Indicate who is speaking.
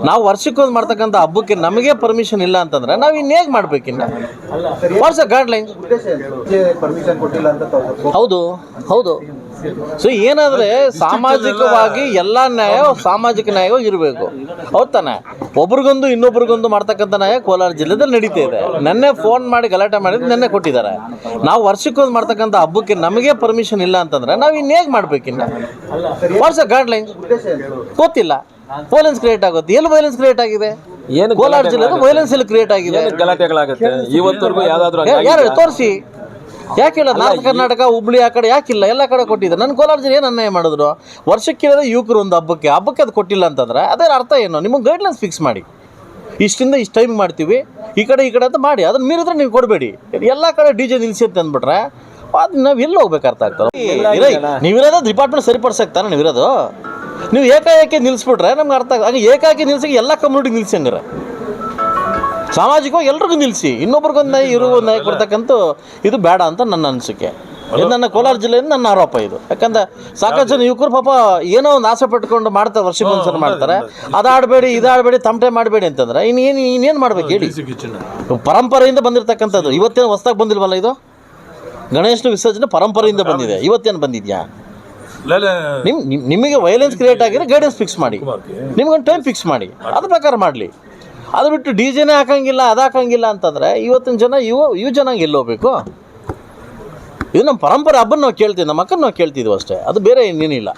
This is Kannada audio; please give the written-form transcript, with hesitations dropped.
Speaker 1: ನಾವು ವರ್ಷಕ್ಕೊಂದು ಮಾಡ್ತಕ್ಕಂಥ ಹಬ್ಬಕ್ಕೆ ನಮಗೆ ಪರ್ಮಿಷನ್ ಇಲ್ಲ ಅಂತಂದ್ರೆ ನಾವು ಇನ್ನೇಗೆ ಮಾಡ್ಬೇಕಿನ್ನ ವಾಟ್ಸ್ ಅ ಗೈಡ್ಲೈನ್. ಹೌದು ಹೌದು. ಸೊ ಏನಾದರೆ ಸಾಮಾಜಿಕವಾಗಿ ಎಲ್ಲ ನ್ಯಾಯ ಸಾಮಾಜಿಕ ನ್ಯಾಯವಾಗಿ ಇರಬೇಕು. ಹೌದು ತಾನೆ? ಒಬ್ರಿಗೊಂದು ಇನ್ನೊಬ್ರಿಗೊಂದು ಮಾಡ್ತಕ್ಕಂಥ ನ್ಯಾಯ ಕೋಲಾರ ಜಿಲ್ಲೆದಲ್ಲಿ ನಡೀತಾ ಇದೆ. ನೆನ್ನೆ ಫೋನ್ ಮಾಡಿ ಗಲಾಟೆ ಮಾಡಿದ್ದು ನೆನ್ನೆ ಕೊಟ್ಟಿದ್ದಾರೆ. ನಾವು ವರ್ಷಕ್ಕೊಂದು ಮಾಡ್ತಕ್ಕಂಥ ಹಬ್ಬಕ್ಕೆ ನಮಗೆ ಪರ್ಮಿಷನ್ ಇಲ್ಲ ಅಂತಂದ್ರೆ ನಾವು ಇನ್ನೇಗೆ ಮಾಡ್ಬೇಕಿನ್ನ ವಾಟ್ಸ್ ಅ ಗೈಡ್ಲೈನ್. ಗೊತ್ತಿಲ್ಲ. ವೈಲೆನ್ಸ್ ಕ್ರಿಯೇಟ್ ಆಗುತ್ತೆ. ಎಲ್ಲಿ ವೈಲೆನ್ಸ್ ಕ್ರಿಯೇಟ್ ಆಗಿದೆ?
Speaker 2: ಏನು
Speaker 1: ಕೋಲಾರ ಜಿಲ್ಲೆಯಲ್ಲಿ ವೈಲೆನ್ಸ್ ಎಲ್ಲಿ ಕ್ರಿಯೇಟ್ ಆಗಿದೆ?
Speaker 2: ಗಲಾಟೆಗಳಾಗುತ್ತೆ ಇವತ್ತವರೆಗೂ ಯಾವ್ದಾದ್ರು
Speaker 1: ಯಾರು ತೋರಿಸಿ. ಯಾಕಿಲ್ಲ? ನಾರ್ತ್ ಕರ್ನಾಟಕ ಹುಬ್ಳಿ ಆ ಕಡೆ ಯಾಕಿಲ್ಲ? ಎಲ್ಲ ಕಡೆ ಕೊಟ್ಟಿದ್ದಾರೆ. ನನ್ನ ಕೋಲಾರ ಜಿಲ್ಲೆ ಏನು ಅನ್ಯಾಯ ಮಾಡಿದ್ರು? ವರ್ಷಕ್ಕಿರೋದೇ ಯುವಕರು ಒಂದು ಹಬ್ಬಕ್ಕೆ ಅದು ಕೊಟ್ಟಿಲ್ಲ ಅಂತಂದ್ರೆ ಅದರ ಅರ್ಥ ಏನು? ನಿಮಗೆ ಗೈಡ್ಲೈನ್ಸ್ ಫಿಕ್ಸ್ ಮಾಡಿ. ಇಷ್ಟಿಂದ ಇಷ್ಟು ಟೈಮ್ ಮಾಡ್ತೀವಿ, ಈ ಕಡೆ ಅಂತ ಮಾಡಿ. ಅದನ್ನು ಮೀರಿದ್ರೆ ನೀವು ಕೊಡಬೇಡಿ. ಎಲ್ಲ ಕಡೆ ಡಿ ಜೆ ನಿಲ್ಲಿಸುತ್ತೆ ಅಂದ್ಬಿಟ್ರೆ ಅದು ನಾವು ಎಲ್ಲಿ ಹೋಗ್ಬೇಕು ಅರ್ಥ ಆಗ್ತದೆ. ನೀವಿರೋದು ಡಿಪಾರ್ಟ್ಮೆಂಟ್ ಸರಿಪಡಿಸಕ್ತಾನೆ ನೀವಿರೋದು. ನೀವು ಏಕಾಏಕಿ ನಿಲ್ಲಿಸ್ಬಿಟ್ರೆ ನಮ್ಗೆ ಅರ್ಥ ಆಗ ಏಕಾಏಕಿ ನಿಲ್ಸಿ ಎಲ್ಲ ಕಮ್ಯುನಿಟಿಗೆ ನಿಲ್ಸಿ ಹಂಗಾರೆ ಸಾಮಾಜಿಕವಾಗಿ ಎಲ್ರಿಗೂ ನಿಲ್ಲಿಸಿ. ಇನ್ನೊಬ್ರಿಗೊಂದು ನ್ಯಾಯ ಇವ್ರಿಗೊಂದು ನ್ಯಾಯ ಕೊಡ್ತಕ್ಕಂಥ ಇದು ಬೇಡ ಅಂತ ನನ್ನ ಅನಿಸಿಕೆ. ಇದು ನನ್ನ ಕೋಲಾರ ಜಿಲ್ಲೆಯಿಂದ ನನ್ನ ಆರೋಪ ಇದು. ಯಾಕಂದ್ರೆ ಸಾಕಷ್ಟು ಜನ ಯುವಕರು ಪಾಪ ಏನೋ ಒಂದು ಆಸೆ ಪಟ್ಕೊಂಡು ಮಾಡ್ತಾರೆ, ವರ್ಷಕ್ಕೊಂದ್ಸಲ ಮಾಡ್ತಾರೆ. ಅದಾಡಬೇಡಿ ಇದಾಡಬೇಡಿ ತಮಟೆ ಮಾಡಬೇಡಿ ಅಂತಂದ್ರೆ ಇನ್ನೇನು ಮಾಡ್ಬೇಕು ಹೇಳಿ? ಪರಂಪರೆಯಿಂದ ಬಂದಿರತಕ್ಕಂಥದ್ದು ಇವತ್ತೇನು ಹೊಸ್ದಾಗಿ ಬಂದಿಲ್ವಲ್ಲ ಇದು. ಗಣೇಶನ ವಿಸರ್ಜನೆ ಪರಂಪರೆಯಿಂದ ಬಂದಿದೆ, ಇವತ್ತೇನು ಬಂದಿದ್ಯಾ? ನಿಮಗೆ ವೈಲೆನ್ಸ್ ಕ್ರಿಯೇಟ್ ಆಗಿದ್ರೆ ಗೈಡೆನ್ಸ್ ಫಿಕ್ಸ್ ಮಾಡಿ, ನಿಮ್ಗೊಂದು ಟೈಮ್ ಫಿಕ್ಸ್ ಮಾಡಿ, ಅದ್ರ ಪ್ರಕಾರ ಮಾಡಲಿ. ಅದು ಬಿಟ್ಟು ಡಿ ಜೆನೇ ಹಾಕಂಗಿಲ್ಲ ಅದು ಹಾಕಂಗಿಲ್ಲ ಅಂತಂದರೆ ಇವತ್ತಿನ ಜನ ಇವು ಜನ ಎಲ್ಲೋಗ್ಬೇಕು? ಇದು ನಮ್ಮ ಪರಂಪರೆ ಹಬ್ಬನ ನಾವು ಕೇಳ್ತೀವಿ, ನಮ್ಮ ಅಕ್ಕನ ನಾವು ಕೇಳ್ತಿದ್ವಿ ಅಷ್ಟೇ. ಅದು ಬೇರೆ ಇನ್ನೇನಿಲ್ಲ.